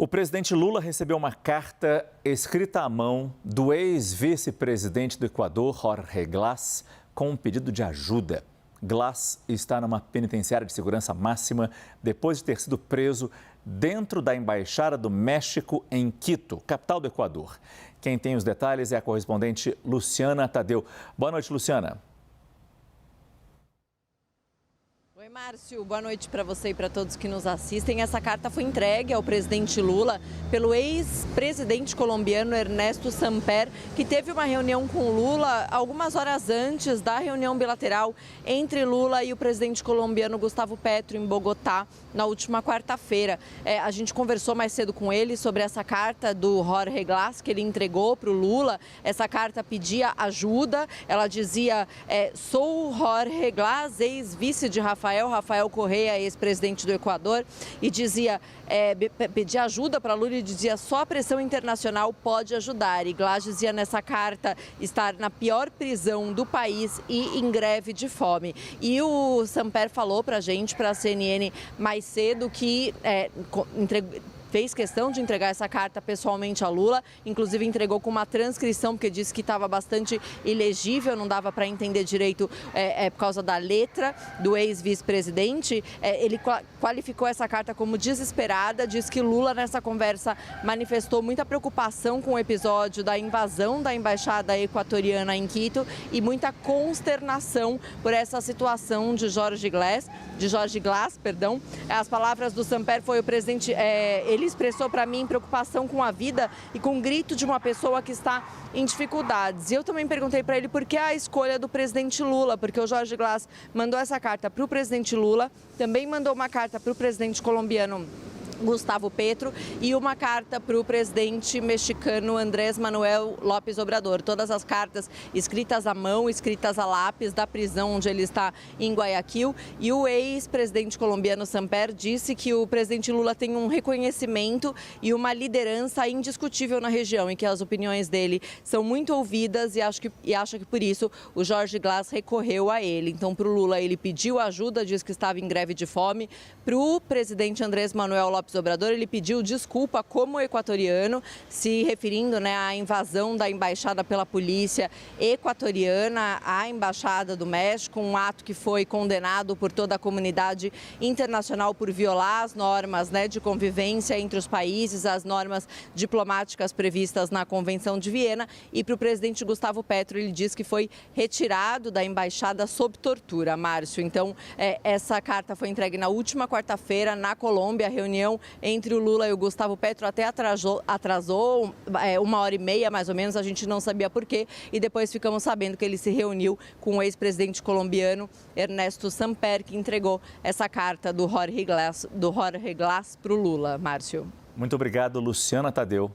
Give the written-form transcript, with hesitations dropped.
O presidente Lula recebeu uma carta escrita à mão do ex-vice-presidente do Equador, Jorge Glass, com um pedido de ajuda. Glass está numa penitenciária de segurança máxima depois de ter sido preso dentro da Embaixada do México em Quito, capital do Equador. Quem tem os detalhes é a correspondente Luciana Tadeu. Boa noite, Luciana. Oi, Márcio. Boa noite para você e para todos que nos assistem. Essa carta foi entregue ao presidente Lula pelo ex-presidente colombiano Ernesto Samper, que teve uma reunião com Lula algumas horas antes da reunião bilateral entre Lula e o presidente colombiano Gustavo Petro em Bogotá, na última quarta-feira. A gente conversou mais cedo com ele sobre essa carta do Jorge Glass que ele entregou para o Lula. Essa carta pedia ajuda, ela dizia, sou Jorge Glass, ex-vice de Rafael Correa, ex-presidente do Equador, e dizia, pedia ajuda para Lula e dizia, só a pressão internacional pode ajudar. E Glass dizia nessa carta estar na pior prisão do país e em greve de fome. E o Samper falou para a gente, para a CNN, mais cedo, que fez questão de entregar essa carta pessoalmente a Lula, inclusive entregou com uma transcrição, porque disse que estava bastante ilegível, não dava para entender direito por causa da letra do ex-vice-presidente. Ele qualificou essa carta como desesperada, diz que Lula nessa conversa manifestou muita preocupação com o episódio da invasão da embaixada equatoriana em Quito e muita consternação por essa situação de Jorge Glass. As palavras do Samper foi o presidente, ele expressou para mim preocupação com a vida e com o grito de uma pessoa que está em dificuldades. E eu também perguntei para ele por que a escolha do presidente Lula, porque o Jorge Glass mandou essa carta para o presidente Lula, também mandou uma carta para o presidente colombiano Gustavo Petro e uma carta para o presidente mexicano Andrés Manuel López Obrador. Todas as cartas escritas à mão, escritas a lápis da prisão onde ele está em Guayaquil. E o ex-presidente colombiano Samper disse que o presidente Lula tem um reconhecimento e uma liderança indiscutível na região e que as opiniões dele são muito ouvidas e acha que por isso o Jorge Glass recorreu a ele. Então, para o Lula, ele pediu ajuda, diz que estava em greve de fome. Para o presidente Andrés Manuel López Obrador, ele pediu desculpa como equatoriano, se referindo à invasão da embaixada pela polícia equatoriana à embaixada do México, um ato que foi condenado por toda a comunidade internacional por violar as normas de convivência entre os países, as normas diplomáticas previstas na Convenção de Viena. E para o presidente Gustavo Petro, ele diz que foi retirado da embaixada sob tortura, Márcio. Então, essa carta foi entregue na última quarta-feira na Colômbia. A reunião entre o Lula e o Gustavo Petro até atrasou 1h30 mais ou menos, a gente não sabia por quê, e depois ficamos sabendo que ele se reuniu com o ex-presidente colombiano Ernesto Samper, que entregou essa carta do Jorge Glass para o Lula. Márcio. Muito obrigado, Luciana Tadeu.